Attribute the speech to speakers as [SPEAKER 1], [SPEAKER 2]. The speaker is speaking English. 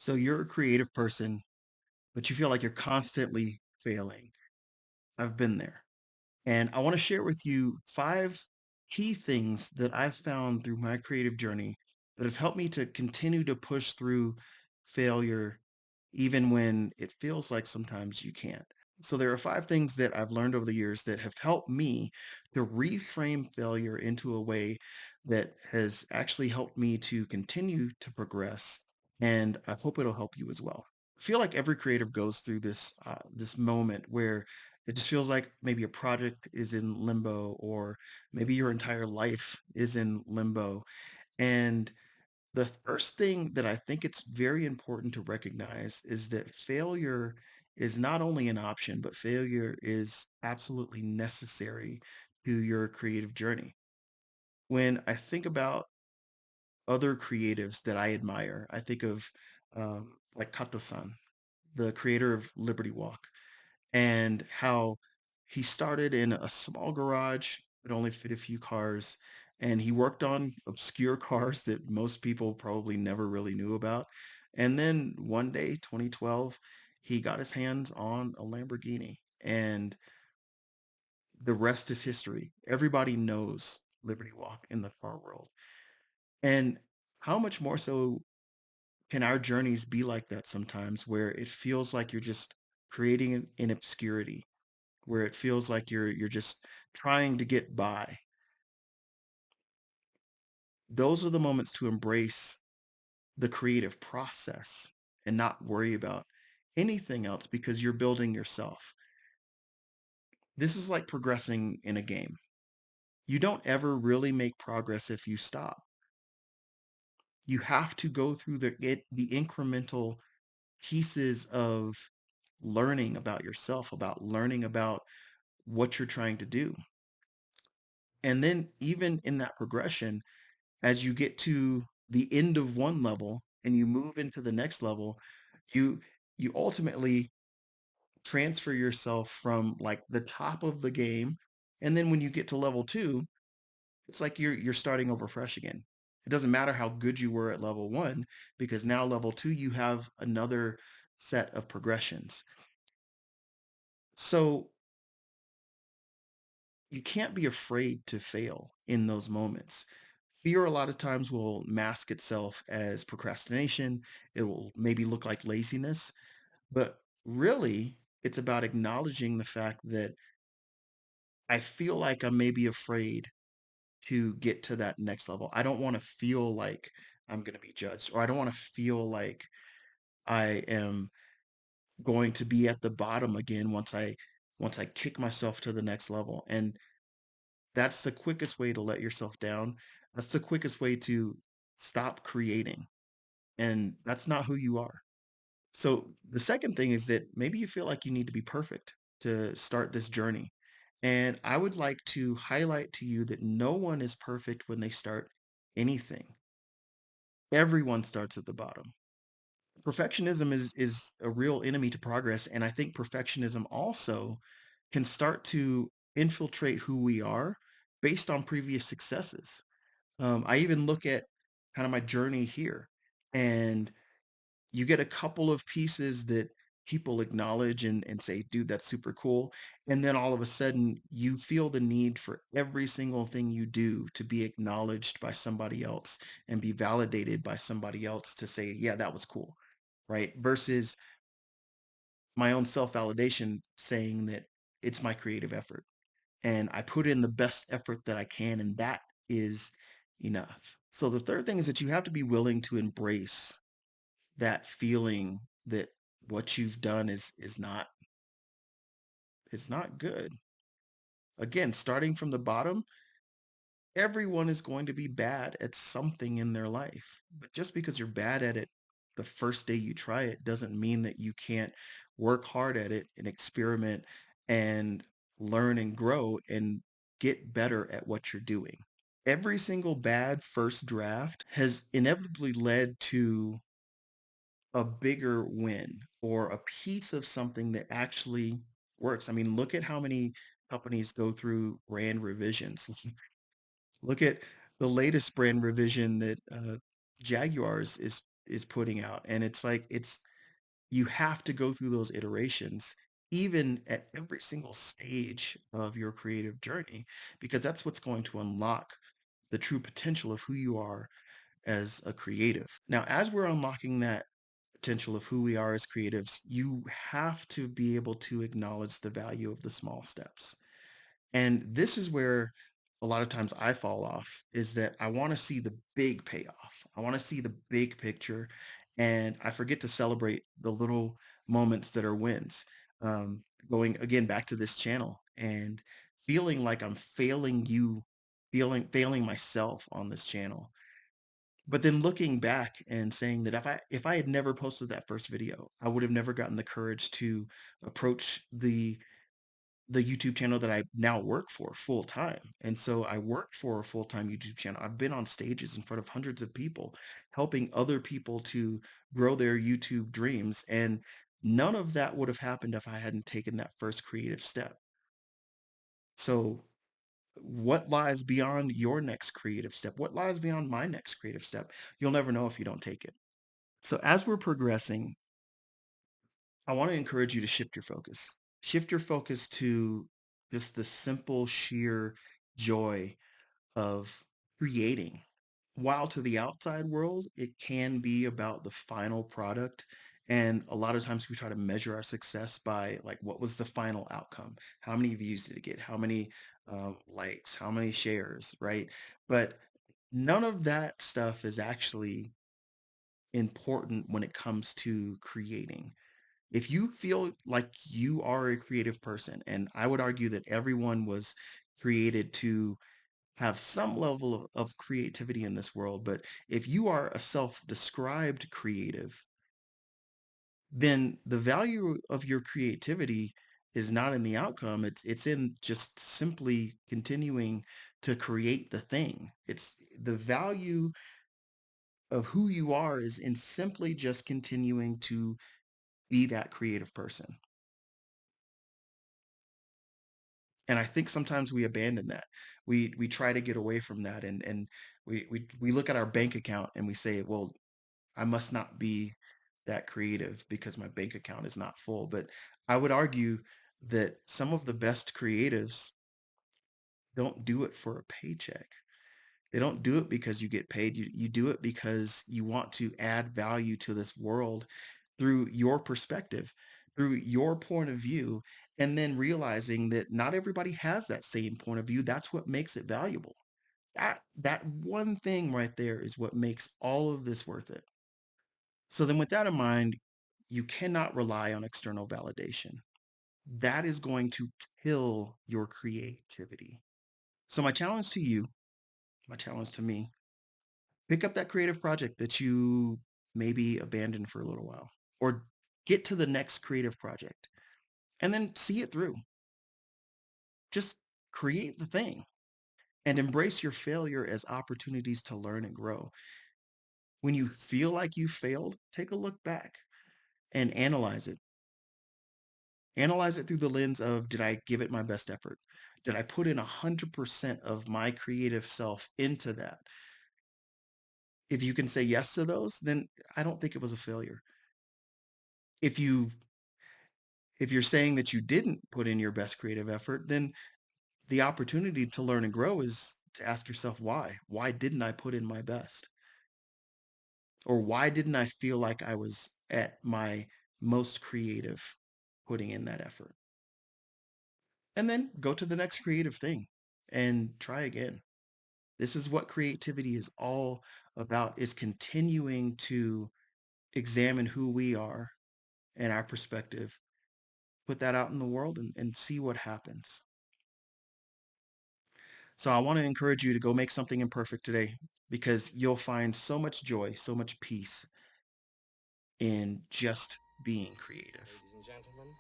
[SPEAKER 1] So you're a creative person, but you feel like you're constantly failing. I've been there. And I want to share with you five key things that I've found through my creative journey that have helped me to continue to push through failure, even when it feels like sometimes you can't. So there are five things that I've learned over the years that have helped me to reframe failure into a way that has actually helped me to continue to progress. And I hope it'll help you as well. I feel like every creative goes through this moment where it just feels like maybe a project is in limbo, or maybe your entire life is in limbo. And the first thing that I think it's very important to recognize is that failure is not only an option, but failure is absolutely necessary to your creative journey. When I think about other creatives that I admire, I think of like Kato-san, the creator of Liberty Walk, and how he started in a small garage that only fit a few cars, and he worked on obscure cars that most people probably never really knew about. And then one day, 2012, he got his hands on a Lamborghini, and the rest is history. Everybody knows Liberty Walk in the car world. And how much more so can our journeys be like that sometimes, where it feels like you're just creating in obscurity, where it feels like you're just trying to get by. Those are the moments to embrace the creative process and not worry about anything else, because you're building yourself. This is like progressing in a game. You don't ever really make progress if you stop. You have to go through the incremental pieces of learning about yourself, about learning about what you're trying to do. And then even in that progression, as you get to the end of one level and you move into the next level, you you ultimately transfer yourself from like the top of the game. And then when you get to level 2, it's like you're starting over fresh again. It doesn't matter how good you were at level 1, because now level 2 you have another set of progressions. So you can't be afraid to fail in those moments. Fear a lot of times will mask itself as procrastination. It will maybe look like laziness, but really it's about acknowledging the fact that I feel like I'm maybe afraid to get to that next level. I don't want to feel like I'm going to be judged, or I don't want to feel like I am going to be at the bottom again once I kick myself to the next level. And that's the quickest way to let yourself down. That's the quickest way to stop creating. And that's not who you are. So the second thing is that maybe you feel like you need to be perfect to start this journey. And I would like to highlight to you that no one is perfect when they start anything. Everyone starts at the bottom. Perfectionism is a real enemy to progress. And I think perfectionism also can start to infiltrate who we are based on previous successes. I even look at kind of my journey here, and you get a couple of pieces that people acknowledge and say, dude, that's super cool. And then all of a sudden, you feel the need for every single thing you do to be acknowledged by somebody else and be validated by somebody else to say, yeah, that was cool. Right. Versus my own self validation saying that it's my creative effort and I put in the best effort that I can, and that is enough. So the third thing is that you have to be willing to embrace that feeling that what you've done is not, it's not good. Again, starting from the bottom, everyone is going to be bad at something in their life. But just because you're bad at it the first day you try it doesn't mean that you can't work hard at it and experiment and learn and grow and get better at what you're doing. Every single bad first draft has inevitably led to a bigger win or a piece of something that actually works. I mean, look at how many companies go through brand revisions. Look at the latest brand revision that Jaguars is is putting out. And it's like you have to go through those iterations even at every single stage of your creative journey because that's what's going to unlock the true potential of who you are as a creative. Now, as we're unlocking that potential of who we are as creatives, you have to be able to acknowledge the value of the small steps. And this is where a lot of times I fall off is that I want to see the big payoff. I want to see the big picture and I forget to celebrate the little moments that are wins. Um, Going again back to this channel and feeling like I'm failing you, failing myself on this channel. But then looking back and saying that if I had never posted that first video, I would have never gotten the courage to approach the YouTube channel that I now work for full time. And so I work for a full-time YouTube channel. I've been on stages in front of hundreds of people, helping other people to grow their YouTube dreams. And none of that would have happened if I hadn't taken that first creative step. So what lies beyond your next creative step? What lies beyond my next creative step? You'll never know if you don't take it. So as we're progressing, I want to encourage you to shift your focus. Shift your focus to just the simple, sheer joy of creating. While to the outside world, it can be about the final product. And a lot of times we try to measure our success by like, what was the final outcome? How many views did it get? How many likes? How many shares? Right? But none of that stuff is actually important when it comes to creating. If you feel like you are a creative person, and I would argue that everyone was created to have some level of creativity in this world, but if you are a self-described creative, then the value of your creativity is not in the outcome. It's in just simply continuing to create the thing. It's the value of who you are is in simply just continuing to be that creative person. And I think sometimes we abandon that. We try to get away from that and we look at our bank account and we say, "Well, I must not be that creative because my bank account is not full." But I would argue that some of the best creatives don't do it for a paycheck. They don't do it because you get paid. You do it because you want to add value to this world through your perspective, through your point of view, and then realizing that not everybody has that same point of view. That's what makes it valuable. That one thing right there is what makes all of this worth it. So then with that in mind, you cannot rely on external validation. That is going to kill your creativity. So my challenge to you, my challenge to me, pick up that creative project that you maybe abandoned for a little while or get to the next creative project and then see it through. Just create the thing and embrace your failure as opportunities to learn and grow. When you feel like you failed, take a look back and analyze it. Analyze it through the lens of, did I give it my best effort? Did I put in 100% of my creative self into that? If you can say yes to those, then I don't think it was a failure. If you if you're saying that you didn't put in your best creative effort, then the opportunity to learn and grow is to ask yourself why. Why didn't I put in my best? Or why didn't I feel like I was at my most creative putting in that effort? And then go to the next creative thing and try again. This is what creativity is all about, is continuing to examine who we are and our perspective, put that out in the world and see what happens. So I want to encourage you to go make something imperfect today because you'll find so much joy, so much peace in just being creative.
[SPEAKER 2] Ladies and gentlemen,